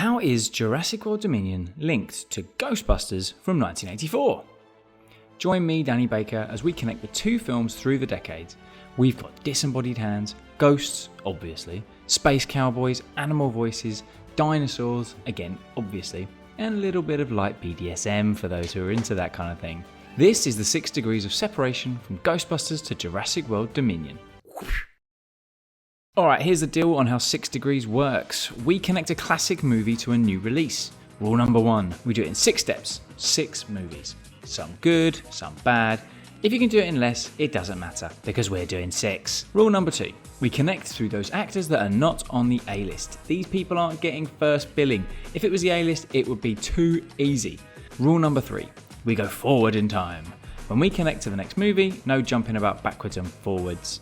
How is Jurassic World Dominion linked to Ghostbusters from 1984? Join me, Danny Baker, as we connect the two films through the decades. We've got disembodied hands, ghosts, obviously, space cowboys, animal voices, dinosaurs, again, obviously, and a little bit of light BDSM for those who are into that kind of thing. This is the 6 degrees of separation from Ghostbusters to Jurassic World Dominion. Alright, here's the deal on how 6 degrees works. We connect a classic movie to a new release. Rule number 1, we do it in 6 steps, 6 movies. Some good, some bad. If you can do it in less, it doesn't matter, because we're doing 6. Rule number 2, we connect through those actors that are not on the A-list. These people aren't getting first billing. If it was the A-list, it would be too easy. Rule number 3, we go forward in time. When we connect to the next movie, no jumping about backwards and forwards.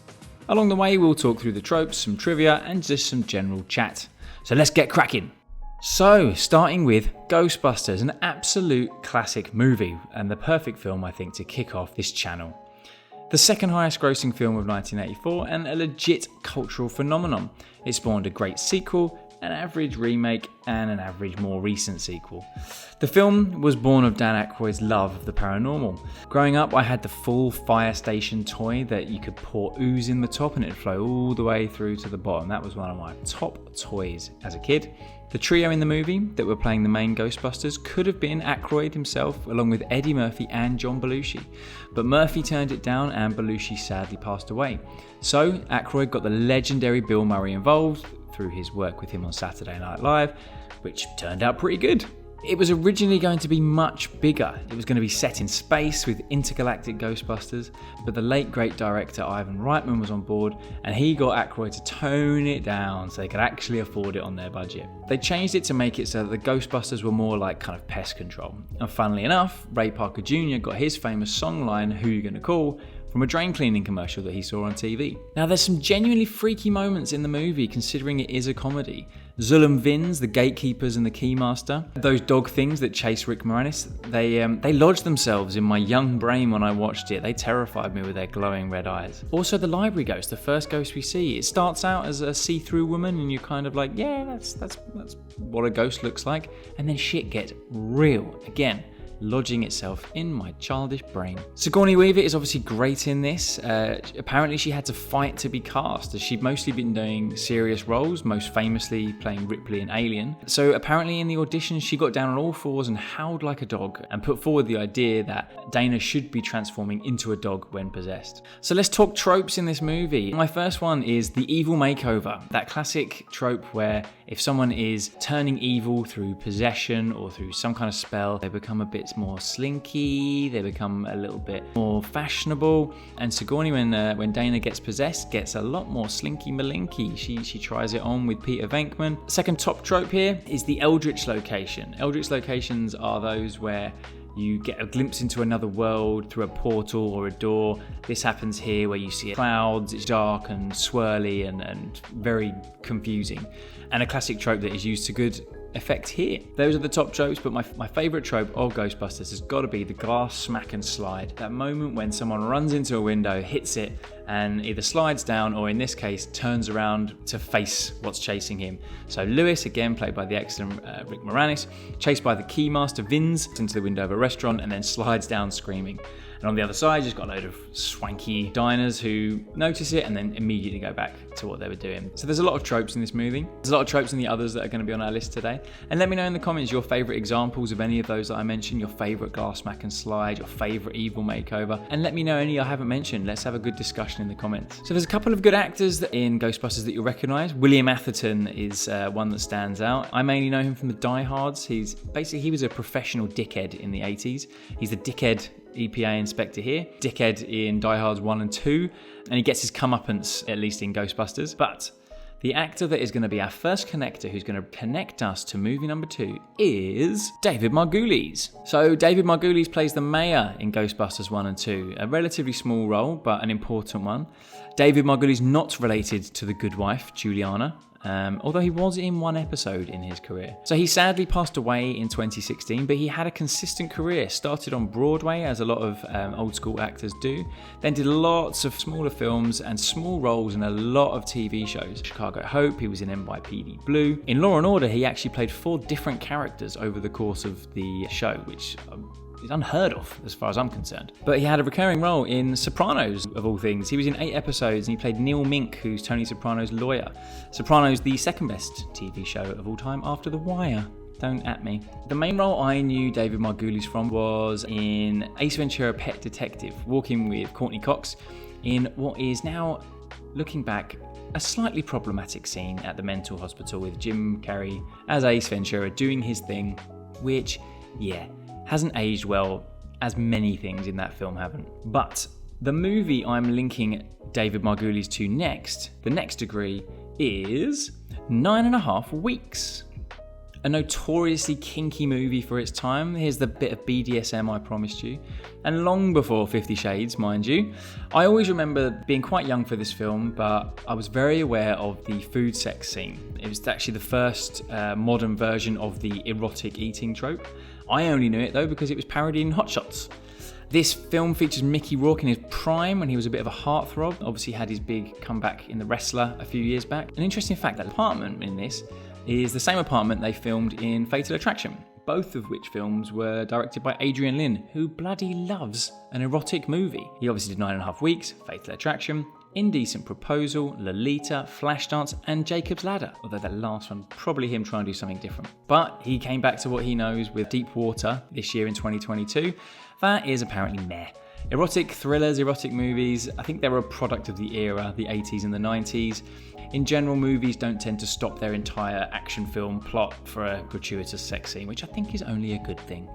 Along the way, we'll talk through the tropes, some trivia, and just some general chat. So let's get cracking. So, starting with Ghostbusters, an absolute classic movie, and the perfect film, I think, to kick off this channel. The second highest grossing film of 1984, and a legit cultural phenomenon. It spawned a great sequel, an average remake, and an average more recent sequel. The film was born of Dan Aykroyd's love of the paranormal. Growing up, I had the full fire station toy that you could pour ooze in the top and it'd flow all the way through to the bottom. That was one of my top toys as a kid. The trio in the movie that were playing the main Ghostbusters could have been Aykroyd himself, along with Eddie Murphy and John Belushi. But Murphy turned it down and Belushi sadly passed away. So Aykroyd got the legendary Bill Murray involved through his work with him on Saturday Night Live, which turned out pretty good. It was originally going to be much bigger. It was going to be set in space with intergalactic Ghostbusters, but the late great director Ivan Reitman was on board and he got Aykroyd to tone it down so they could actually afford it on their budget. They changed it to make it so that the Ghostbusters were more like kind of pest control. And funnily enough, Ray Parker Jr. got his famous song line, "Who You Gonna Call?" from a drain cleaning commercial that he saw on TV. Now there's some genuinely freaky moments in the movie considering it is a comedy. Zulum Vins, the gatekeepers and the keymaster, those dog things that chase Rick Moranis, they lodged themselves in my young brain when I watched it. They terrified me with their glowing red eyes. Also the library ghost, the first ghost we see, it starts out as a see-through woman and you're kind of like, yeah, that's what a ghost looks like. And then shit gets real again, lodging itself in my childish brain. Sigourney Weaver is obviously great in this. Apparently she had to fight to be cast, as she'd mostly been doing serious roles, most famously playing Ripley in Alien. So apparently in the audition she got down on all fours and howled like a dog and put forward the idea that Dana should be transforming into a dog when possessed. So let's talk tropes in this movie. My first one is the evil makeover, that classic trope where if someone is turning evil through possession or through some kind of spell, they become a bit more slinky, they become a little bit more fashionable. And Sigourney, when Dana gets possessed, gets a lot more slinky malinky. She tries it on with Peter Venkman. Second top trope here is the Eldritch location. Eldritch locations are those where you get a glimpse into another world through a portal or a door. This happens here where you see clouds, it's dark and swirly and very confusing. And a classic trope that is used to good effect here. Those are the top tropes, but my favourite trope of Ghostbusters has got to be the glass smack and slide. That moment when someone runs into a window, hits it, and either slides down or in this case turns around to face what's chasing him. So Lewis, again played by the excellent Rick Moranis, chased by the keymaster Vins into the window of a restaurant and then slides down screaming. And on the other side, you've got a load of swanky diners who notice it and then immediately go back to what they were doing. So there's a lot of tropes in this movie. There's a lot of tropes in the others that are going to be on our list today. And let me know in the comments your favourite examples of any of those that I mentioned, your favourite glass smack and slide, your favourite evil makeover. And let me know any I haven't mentioned. Let's have a good discussion in the comments. So there's a couple of good actors in Ghostbusters that you'll recognise. William Atherton is one that stands out. I mainly know him from the Die Hards. He was a professional dickhead in the 80s. He's the dickhead EPA inspector here, dickhead in Die Hards 1 and 2, and he gets his comeuppance, at least in Ghostbusters. But the actor that is going to be our first connector, who's going to connect us to movie number 2, is David Margulies. So David Margulies plays the mayor in Ghostbusters 1 and 2, a relatively small role, but an important one. David Margulies not related to the good wife, Juliana. although he was in one episode in his career. So he sadly passed away in 2016, but he had a consistent career. Started on Broadway, as a lot of old school actors do, then did lots of smaller films and small roles in a lot of TV shows. Chicago Hope, he was in NYPD Blue. In Law & Order, he actually played 4 different characters over the course of the show, which is unheard of as far as I'm concerned. But he had a recurring role in Sopranos, of all things. He was in 8 episodes and he played Neil Mink, who's Tony Soprano's lawyer. Sopranos, the second best TV show of all time after The Wire. Don't at me. The main role I knew David Margulies from was in Ace Ventura: Pet Detective, walking with Courtney Cox in what is now, looking back, a slightly problematic scene at the mental hospital with Jim Carrey as Ace Ventura doing his thing, which, yeah, hasn't aged well, as many things in that film haven't. But the movie I'm linking David Margulies to next, the next degree, is 9.5 Weeks. A notoriously kinky movie for its time. Here's the bit of BDSM I promised you. And long before 50 Shades, mind you. I always remember being quite young for this film, but I was very aware of the food sex scene. It was actually the first modern version of the erotic eating trope. I only knew it though because it was parodied in Hot Shots. This film features Mickey Rourke in his prime when he was a bit of a heartthrob. Obviously had his big comeback in The Wrestler a few years back. An interesting fact, that apartment in this is the same apartment they filmed in Fatal Attraction, both of which films were directed by Adrian Lyne, who bloody loves an erotic movie. He obviously did 9.5 Weeks, Fatal Attraction, Indecent Proposal, Lolita, Flashdance, and Jacob's Ladder, although that last one, probably him trying to do something different. But he came back to what he knows with Deep Water this year in 2022. That is apparently meh. Erotic thrillers, erotic movies, I think they were a product of the era, the 80s and the 90s. In general, movies don't tend to stop their entire action film plot for a gratuitous sex scene, which I think is only a good thing.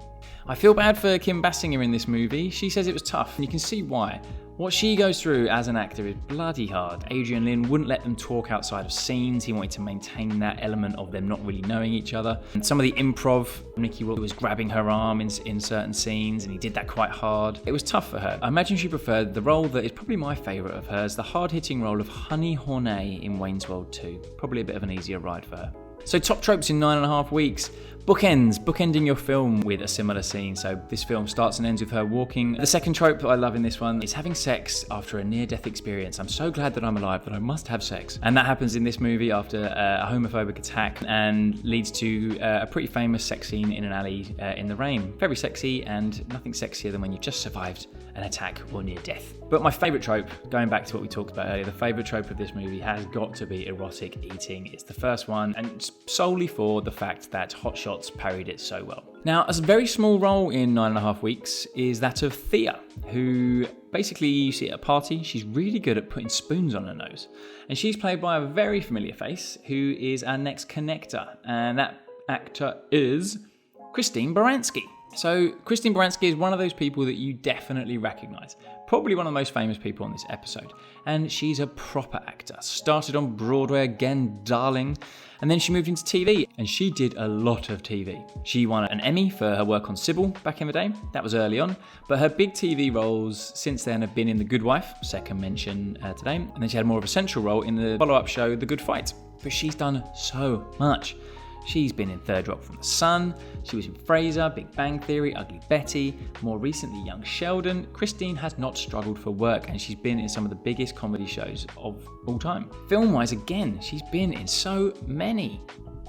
I feel bad for Kim Basinger in this movie. She says it was tough, and you can see why. What she goes through as an actor is bloody hard. Adrian Lyne wouldn't let them talk outside of scenes. He wanted to maintain that element of them not really knowing each other. And some of the improv, Mickey Rourke was grabbing her arm in certain scenes, and he did that quite hard. It was tough for her. I imagine she preferred the role that is probably my favourite of hers, the hard-hitting role of Honey Hornet in Wayne's World 2. Probably a bit of an easier ride for her. So top tropes in 9.5 Weeks. Bookending your film with a similar scene. So this film starts and ends with her walking. The second trope that I love in this one is having sex after a near-death experience. I'm so glad that I'm alive that I must have sex. And that happens in this movie after a homophobic attack and leads to a pretty famous sex scene in an alley in the rain. Very sexy, and nothing sexier than when you've just survived an attack or near death. But my favourite trope, going back to what we talked about earlier, the favourite trope of this movie has got to be erotic eating. It's the first one, and solely for the fact that Hot Shots parried it so well. Now, a very small role in 9.5 Weeks is that of Thea, who basically you see at a party, she's really good at putting spoons on her nose. And she's played by a very familiar face, who is our next connector. And that actor is Christine Baranski. So Christine Baranski is one of those people that you definitely recognise. Probably one of the most famous people on this episode. And she's a proper actor. Started on Broadway again, darling. And then she moved into TV, and she did a lot of TV. She won an Emmy for her work on Sybil back in the day. That was early on. But her big TV roles since then have been in The Good Wife, second mention today. And then she had more of a central role in the follow-up show, The Good Fight. But she's done so much. She's been in Third Rock from the Sun, she was in Frasier, Big Bang Theory, Ugly Betty, more recently Young Sheldon. Christine has not struggled for work, and she's been in some of the biggest comedy shows of all time. Film-wise, again, she's been in so many.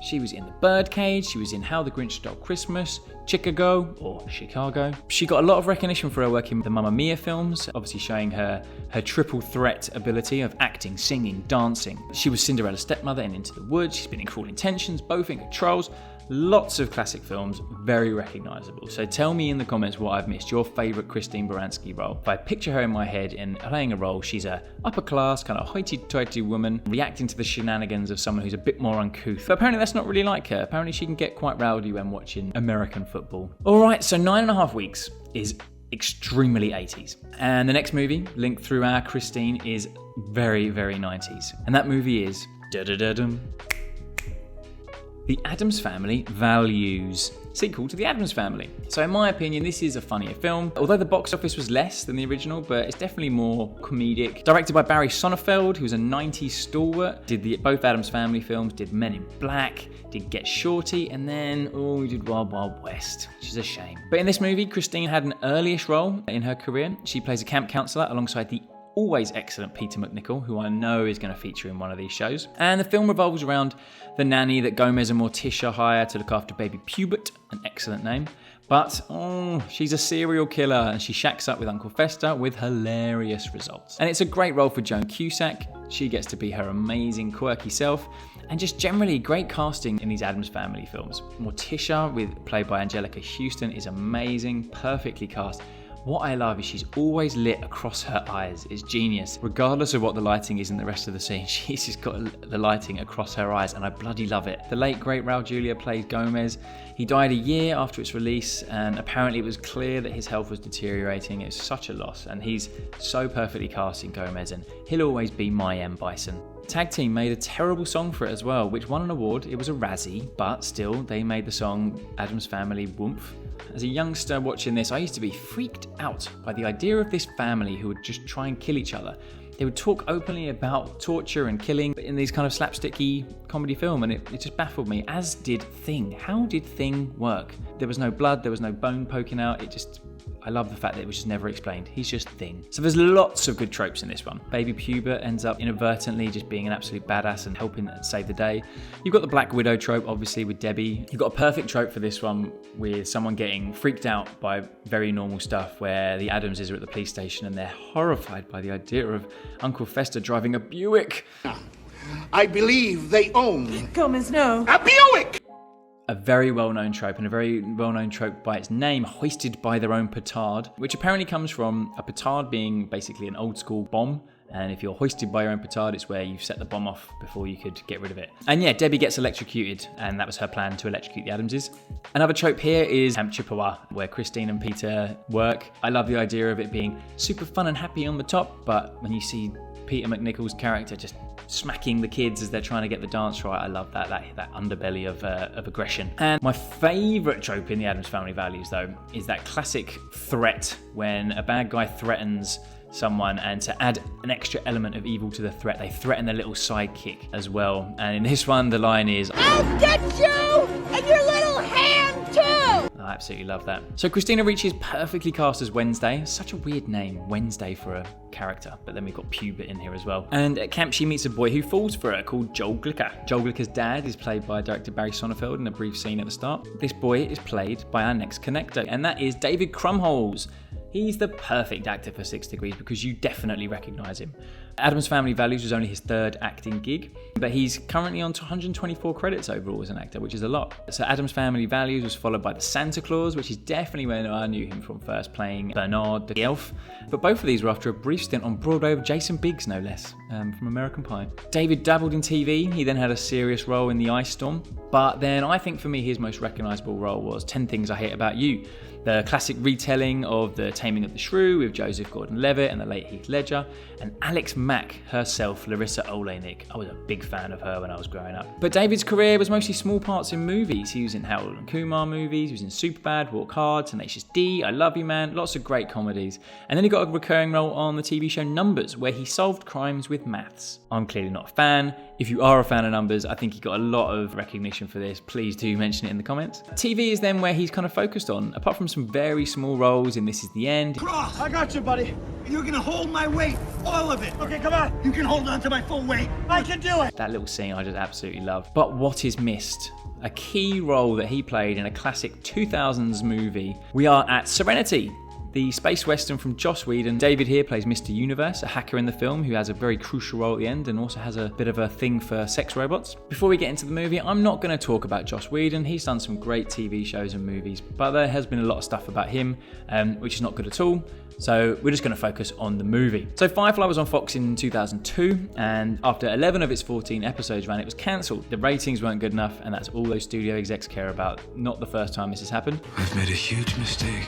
She was in The Birdcage, she was in How the Grinch Stole Christmas, Chicago, or Chicago. She got a lot of recognition for her work in the Mamma Mia films, obviously showing her triple threat ability of acting, singing, dancing. She was Cinderella's stepmother in Into the Woods, she's been in Cruel Intentions, both in Controls. Lots of classic films, very recognisable. So tell me in the comments what I've missed, your favourite Christine Baranski role. If I picture her in my head in playing a role, she's a upper class, kind of hoity-toity woman, reacting to the shenanigans of someone who's a bit more uncouth. But apparently that's not really like her. Apparently she can get quite rowdy when watching American football. Alright, so 9.5 Weeks is extremely 80s. And the next movie, linked through our Christine, is very, very 90s. And that movie is... The Addams Family Values, sequel to The Addams Family. So in my opinion, this is a funnier film, although the box office was less than the original, but it's definitely more comedic. Directed by Barry Sonnenfeld, who was a 90s stalwart, did both Addams Family films, did Men in Black, did Get Shorty, and then, he did Wild Wild West, which is a shame. But in this movie, Christine had an earliest role in her career. She plays a camp counselor alongside the always excellent Peter MacNicol, who I know is going to feature in one of these shows. And the film revolves around the nanny that Gomez and Morticia hire to look after baby Pubert, an excellent name. But, she's a serial killer and she shacks up with Uncle Fester with hilarious results. And it's a great role for Joan Cusack. She gets to be her amazing, quirky self. And just generally great casting in these Addams Family films. Morticia, played by Angelica Houston, is amazing, perfectly cast. What I love is she's always lit across her eyes. It's genius. Regardless of what the lighting is in the rest of the scene, she's just got the lighting across her eyes, and I bloody love it. The late, great Raul Julia plays Gomez. He died a year after its release, and apparently it was clear that his health was deteriorating. It was such a loss, and he's so perfectly cast in Gomez, and he'll always be my M. Bison. Tag Team made a terrible song for it as well, which won an award. It was a Razzie, but still, they made the song Addams Family Woomph. As a youngster watching this, I used to be freaked out by the idea of this family who would just try and kill each other. They would talk openly about torture and killing in these kind of slapsticky comedy film, and it just baffled me, as did Thing. How did Thing work? There was no blood, there was no bone poking out, I love the fact that it was just never explained. He's just Thing. So there's lots of good tropes in this one. Baby Pubert ends up inadvertently just being an absolute badass and helping save the day. You've got the Black Widow trope, obviously, with Debbie. You've got a perfect trope for this one with someone getting freaked out by very normal stuff, where the Addamses are at the police station and they're horrified by the idea of Uncle Fester driving a Buick. I believe they own Gomez, no. a Buick! A very well-known trope, and a very well-known trope by its name, hoisted by their own petard, which apparently comes from a petard being basically an old-school bomb. And if you're hoisted by your own petard, it's where you've set the bomb off before you could get rid of it. And yeah, Debbie gets electrocuted, and that was her plan, to electrocute the Addamses. Another trope here is Camp Chippewa, where Christine and Peter work. I love the idea of it being super fun and happy on the top, but when you see Peter MacNicol's character just smacking the kids as they're trying to get the dance right, I love that underbelly of aggression. And my favourite trope in the Addams Family Values, though, is that classic threat when a bad guy threatens someone, and to add an extra element of evil to the threat, they threaten their little sidekick as well. And in this one, the line is, I'll get you and your little hand too! I absolutely love that. So Christina Ricci is perfectly cast as Wednesday. Such a weird name, Wednesday, for a character. But then we've got Pubert in here as well. And at camp, she meets a boy who falls for her called Joel Glicker. Joel Glicker's dad is played by director Barry Sonnenfeld in a brief scene at the start. This boy is played by our next connector, and that is David Krumholtz. He's the perfect actor for 6 Degrees because you definitely recognise him. Addams Family Values was only his third acting gig, but he's currently on 124 credits overall as an actor, which is a lot. So Addams Family Values was followed by The Santa Claus, which is definitely where I knew him from first, playing Bernard the elf. But both of these were after a brief stint on Broadway with Jason Biggs, no less, from American Pie. David dabbled in TV. He then had a serious role in The Ice Storm. But then I think for me his most recognisable role was 10 Things I Hate About You, the classic retelling of The Taming of the Shrew with Joseph Gordon-Levitt and the late Heath Ledger, and Alex Mack herself, Larissa Oleynik. I was a big fan of her when I was growing up. But David's career was mostly small parts in movies. He was in Harold and Kumar movies, he was in Superbad, Walk Hard, Tenacious D, I Love You Man, lots of great comedies. And then he got a recurring role on the TV show Numbers, where he solved crimes with maths. I'm clearly not a fan. If you are a fan of Numbers, I think he got a lot of recognition for this. Please do mention it in the comments. TV is then where he's kind of focused on, apart from some very small roles in This Is the End. Cross! I got you, buddy. You're gonna hold my weight, all of it. Okay, come on. You can hold on to my full weight. I can do it. That little scene I just absolutely love. But what is missed? A key role that he played in a classic 2000s movie. We are at Serenity, the space western from Joss Whedon. David here plays Mr. Universe, a hacker in the film who has a very crucial role at the end and also has a bit of a thing for sex robots. Before we get into the movie, I'm not going to talk about Joss Whedon. He's done some great TV shows and movies, but there has been a lot of stuff about him, which is not good at all. So we're just going to focus on the movie. So Firefly was on Fox in 2002, and after 11 of its 14 episodes ran, it was cancelled. The ratings weren't good enough, and that's all those studio execs care about. Not the first time this has happened. I've made a huge mistake.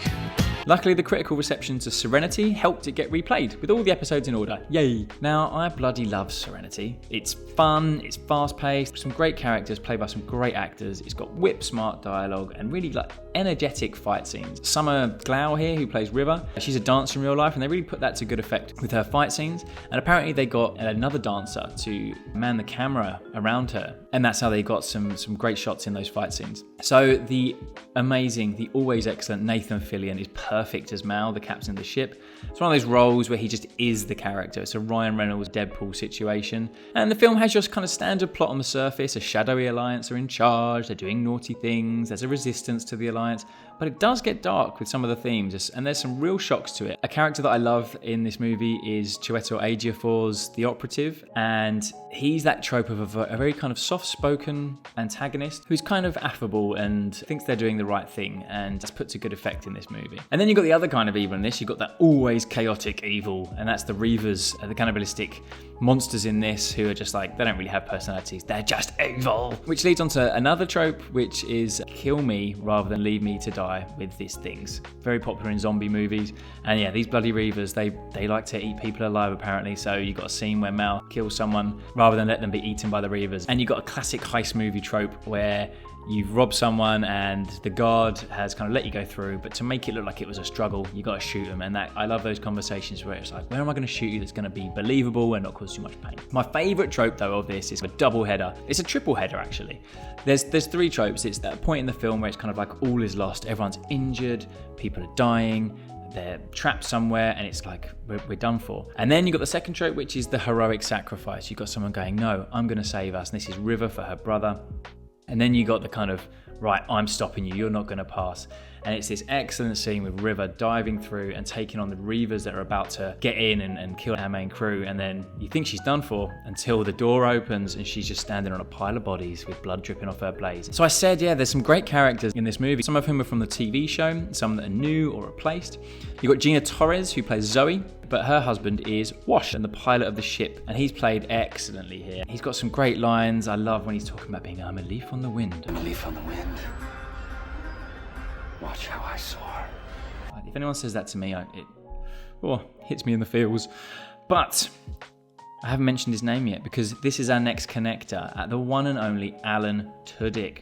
Luckily, the critical reception to Serenity helped it get replayed, with all the episodes in order. Yay! Now, I bloody love Serenity. It's fun, it's fast-paced, some great characters played by some great actors, it's got whip-smart dialogue, and really energetic fight scenes. Summer Glau here, who plays River, she's a dancer in real life, and they really put that to good effect with her fight scenes. And apparently they got another dancer to man the camera around her, and that's how they got some great shots in those fight scenes. So the amazing, the always excellent Nathan Fillion is perfect as Mal, the captain of the ship. It's one of those roles where he just is the character. It's a Ryan Reynolds Deadpool situation. And the film has just kind of standard plot on the surface. A shadowy alliance are in charge, they're doing naughty things, there's a resistance to the alliance. But it does get dark with some of the themes, and there's some real shocks to it. A character that I love in this movie is Chiwetel Ejiofor's the operative, and he's that trope of a very kind of soft-spoken antagonist who's kind of affable and thinks they're doing the right thing, and that's put to good effect in this movie. And then you've got the other kind of evil in this. You've got that always chaotic evil, and that's the Reavers, the cannibalistic monsters in this who are just like, they don't really have personalities, they're just evil. Which leads on to another trope, which is kill me rather than leave me to die with these things. Very popular in zombie movies. And yeah, these bloody Reavers, they like to eat people alive apparently. So you got a scene where Mal kills someone rather than let them be eaten by the Reavers. And you got a classic heist movie trope where you've robbed someone and the guard has kind of let you go through, but to make it look like it was a struggle, you got to shoot them. And that, I love those conversations where it's like, where am I going to shoot you that's going to be believable and not cause too much pain? My favourite trope though of this is a double header. It's a triple header actually. There's three tropes. It's that point in the film where it's kind of like all is lost, everyone's injured, people are dying, they're trapped somewhere, and it's like we're done for. And then you got the second trope, which is the heroic sacrifice. You got someone going, no, I'm going to save us, and this is River for her brother. And then you got the kind of, right, I'm stopping you, you're not going to pass. And it's this excellent scene with River diving through and taking on the Reavers that are about to get in and kill our main crew. And then you think she's done for until the door opens and she's just standing on a pile of bodies with blood dripping off her blades. So I said, yeah, there's some great characters in this movie. Some of whom are from the TV show, some that are new or replaced. You've got Gina Torres, who plays Zoe, but her husband is Wash, and the pilot of the ship, and he's played excellently here. He's got some great lines. I love when he's talking about being, I'm a leaf on the wind. I'm a leaf on the wind. Watch how I soar. If anyone says that to me, it hits me in the feels. But I haven't mentioned his name yet, because this is our next connector, the one and only Alan Tudyk,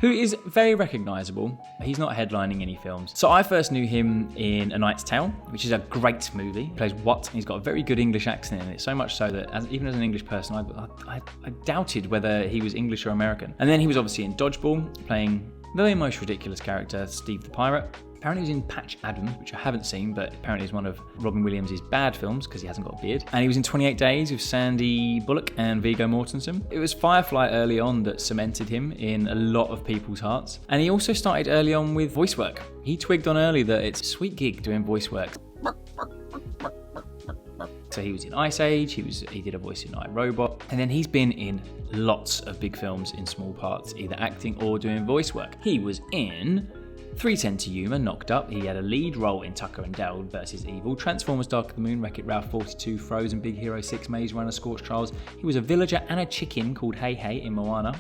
who is very recognisable. He's not headlining any films. So I first knew him in A Knight's Tale, which is a great movie. He plays Wat, and he's got a very good English accent in it, so much so that even as an English person, I doubted whether he was English or American. And then he was obviously in Dodgeball, playing the most ridiculous character, Steve the Pirate. Apparently he was in Patch Addams, which I haven't seen, but apparently is one of Robin Williams' bad films because he hasn't got a beard. And he was in 28 Days with Sandy Bullock and Viggo Mortensen. It was Firefly early on that cemented him in a lot of people's hearts. And he also started early on with voice work. He twigged on early that it's a sweet gig doing voice work. So he was in Ice Age, he did a voice in iRobot, and then he's been in lots of big films in small parts, either acting or doing voice work. He was in 3:10 to Yuma, Knocked Up. He had a lead role in Tucker and Dale vs. Evil, Transformers Dark of the Moon, Wreck-It Ralph 42, Frozen, Big Hero 6, Maze Runner, Scorched Trials. He was a villager and a chicken called Hey Hey in Moana.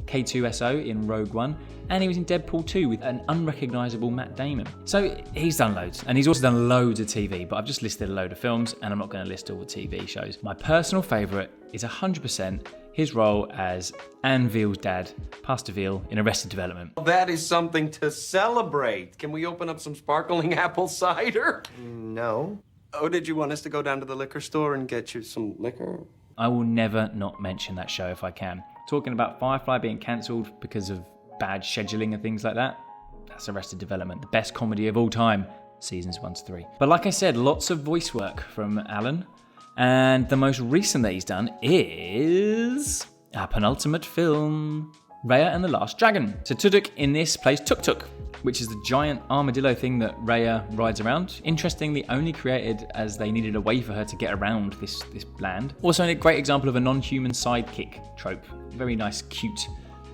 K2SO in Rogue One, and he was in Deadpool 2 with an unrecognisable Matt Damon. So he's done loads, and he's also done loads of TV, but I've just listed a load of films, and I'm not going to list all the TV shows. My personal favourite is 100% his role as Anne Veal's dad, Pastor Veal, in Arrested Development. That is something to celebrate. Can we open up some sparkling apple cider? No. Oh, did you want us to go down to the liquor store and get you some liquor? I will never not mention that show if I can. Talking about Firefly being cancelled because of bad scheduling and things like that, that's Arrested Development, the best comedy of all time, seasons 1 to 3. But like I said, lots of voice work from Alan, and the most recent that he's done is our penultimate film, Raya and the Last Dragon. So Tudyk in this plays Tuk Tuk, which is the giant armadillo thing that Raya rides around. Interestingly, only created as they needed a way for her to get around this land. Also a great example of a non-human sidekick trope. Very nice, cute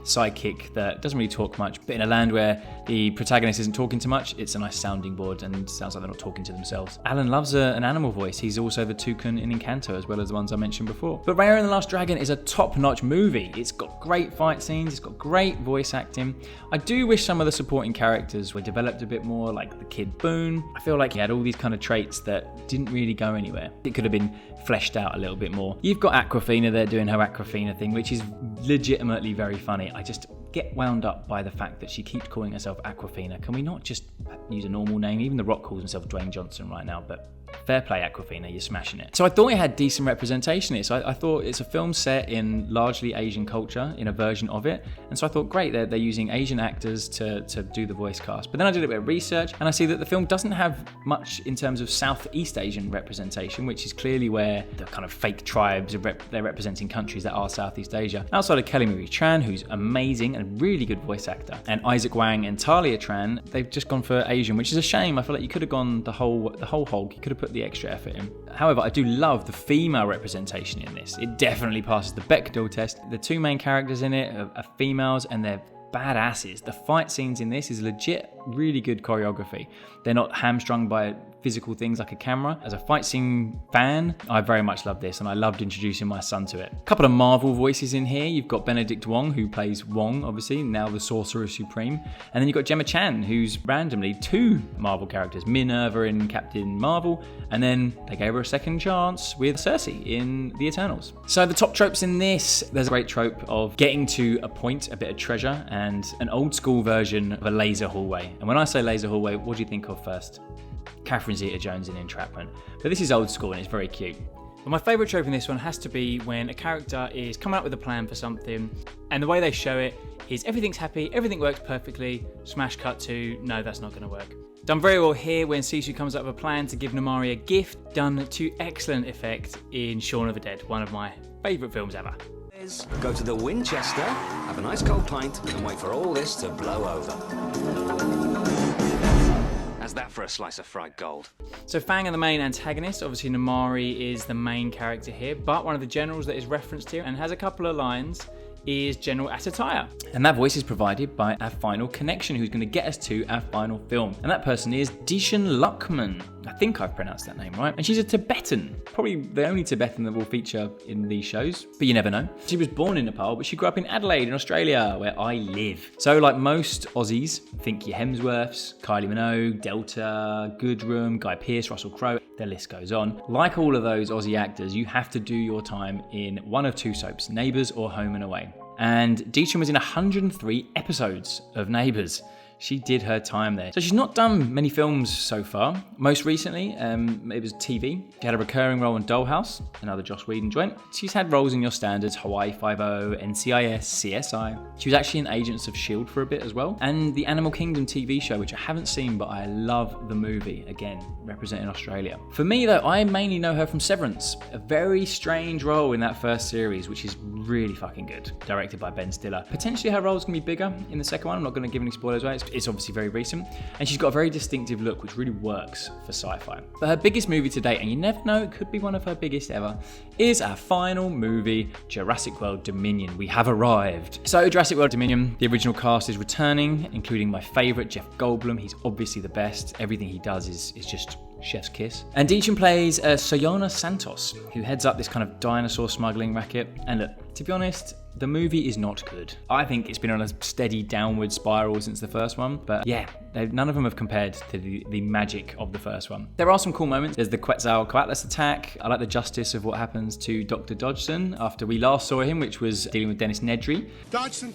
sidekick that doesn't really talk much, but in a land where the protagonist isn't talking too much, it's a nice sounding board and sounds like they're not talking to themselves. Alan loves an animal voice. He's also the toucan in Encanto, as well as the ones I mentioned before. But Raya and the Last Dragon is a top-notch movie. It's got great fight scenes, it's got great voice acting. I do wish some of the supporting characters were developed a bit more, like the kid Boone. I feel like he had all these kind of traits that didn't really go anywhere. It could have been fleshed out a little bit more. You've got Awkwafina there doing her Awkwafina thing, which is legitimately very funny. I just get wound up by the fact that she keeps calling herself Awkwafina. Can we not just use a normal name? Even The Rock calls himself Dwayne Johnson right now, but fair play, Awkwafina, you're smashing it. So I thought it had decent representation in it. So I thought it's a film set in largely Asian culture, in a version of it. And so I thought, great, they're using Asian actors to do the voice cast. But then I did a bit of research, and I see that the film doesn't have much in terms of Southeast Asian representation, which is clearly where the kind of fake tribes, they're representing countries that are Southeast Asia. Outside of Kelly Marie Tran, who's amazing and really good voice actor, and Isaac Wang and Talia Tran, they've just gone for Asian, which is a shame. I feel like you could have gone the whole hog. You could have put the extra effort in. However, I do love the female representation in this. It definitely passes the Bechdel test. The two main characters in it are females, and they're badasses. The fight scenes in this is legit really good choreography. They're not hamstrung by physical things like a camera. As a fight scene fan, I very much love this, and I loved introducing my son to it. A couple of Marvel voices in here. You've got Benedict Wong, who plays Wong, obviously, now the Sorcerer Supreme. And then you've got Gemma Chan, who's randomly two Marvel characters, Minerva in Captain Marvel, and then they gave her a second chance with Cersei in The Eternals. So the top tropes in this, there's a great trope of getting to a point, a bit of treasure, and an old school version of a laser hallway. And when I say laser hallway, what do you think of first? Catherine Zeta-Jones in Entrapment. But this is old school and it's very cute. But my favourite trope in this one has to be when a character is coming up with a plan for something, and the way they show it is everything's happy, everything works perfectly, smash cut to, no, that's not going to work. Done very well here when Sisu comes up with a plan to give Namari a gift, done to excellent effect in Shaun of the Dead, one of my favourite films ever. Go to the Winchester, have a nice cold pint, and wait for all this to blow over. How's that for a slice of fried gold? So Fang are the main antagonists. Obviously Namari is the main character here, but one of the generals that is referenced here and has a couple of lines is General Atataya. And that voice is provided by our final connection, who's going to get us to our final film. And that person is Dichen Lachman. I think I've pronounced that name right. And she's a Tibetan. Probably the only Tibetan that will feature in these shows, but you never know. She was born in Nepal, but she grew up in Adelaide in Australia, where I live. So like most Aussies, think your Hemsworths, Kylie Minogue, Delta, Goodrum, Guy Pearce, Russell Crowe, the list goes on. Like all of those Aussie actors, you have to do your time in one of two soaps, Neighbours or Home and Away. And Dichen was in 103 episodes of Neighbours. She did her time there. So she's not done many films so far. Most recently, it was TV. She had a recurring role in Dollhouse, another Joss Whedon joint. She's had roles in your standards, Hawaii Five-0, NCIS, CSI. She was actually in Agents of S.H.I.E.L.D. for a bit as well. And the Animal Kingdom TV show, which I haven't seen, but I love the movie. Again, representing Australia. For me though, I mainly know her from Severance. A very strange role in that first series, which is really fucking good. Directed by Ben Stiller. Potentially her role's gonna be bigger in the second one. I'm not gonna give any spoilers away. It's obviously very recent, and she's got a very distinctive look which really works for sci-fi. But her biggest movie to date, and you never know, it could be one of her biggest ever, is our final movie, Jurassic World Dominion. We have arrived. So Jurassic World Dominion, the original cast is returning, including my favourite Jeff Goldblum. He's obviously the best. Everything he does is just chef's kiss. And Dichen plays Soyona Santos, who heads up this kind of dinosaur smuggling racket. And look, to be honest, the movie is not good. I think it's been on a steady downward spiral since the first one, but yeah, none of them have compared to the magic of the first one. There are some cool moments. There's the Quetzalcoatlus attack. I like the justice of what happens to Dr. Dodgson after we last saw him, which was dealing with Dennis Nedry. Dodgson,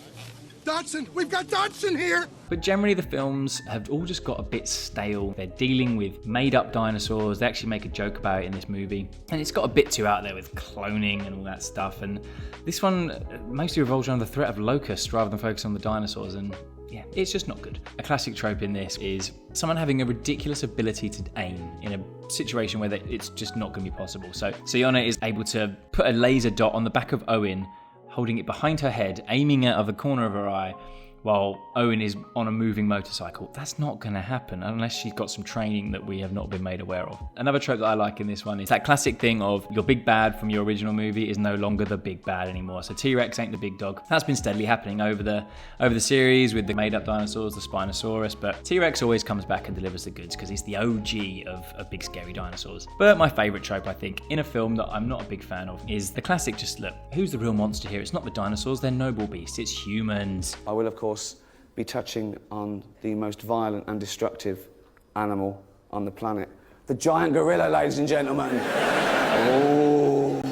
we've got Dodgson here! But generally the films have all just got a bit stale. They're dealing with made-up dinosaurs. They actually make a joke about it in this movie. And it's got a bit too out there with cloning and all that stuff. And this one mostly revolves around the threat of locusts rather than focus on the dinosaurs. And yeah, it's just not good. A classic trope in this is someone having a ridiculous ability to aim in a situation where it's just not going to be possible. So Soyona is able to put a laser dot on the back of Owen, holding it behind her head, aiming it at the corner of her eye, while Owen is on a moving motorcycle. That's not going to happen unless she's got some training that we have not been made aware of. Another trope that I like in this one is that classic thing of your big bad from your original movie is no longer the big bad anymore. So T-Rex ain't the big dog. That's been steadily happening over the series with the made-up dinosaurs, the Spinosaurus, but T-Rex always comes back and delivers the goods because he's the OG of big scary dinosaurs. But my favourite trope, I think, in a film that I'm not a big fan of is the classic just look, who's the real monster here? It's not the dinosaurs, they're noble beasts, it's humans. I will, of course, be touching on the most violent and destructive animal on the planet. The giant gorilla, ladies and gentlemen. Oh.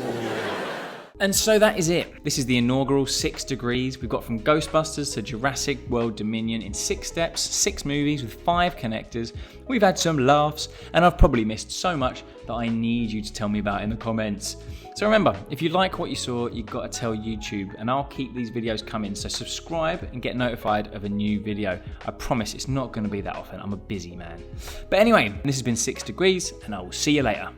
And so that is it. This is the inaugural 6 degrees. We've got from Ghostbusters to Jurassic World Dominion in 6 steps, 6 movies with 5 connectors. We've had some laughs, and I've probably missed so much that I need you to tell me about in the comments. So remember, if you like what you saw, you've got to tell YouTube, and I'll keep these videos coming. So subscribe and get notified of a new video. I promise it's not going to be that often. I'm a busy man. But anyway, this has been 6 degrees, and I will see you later.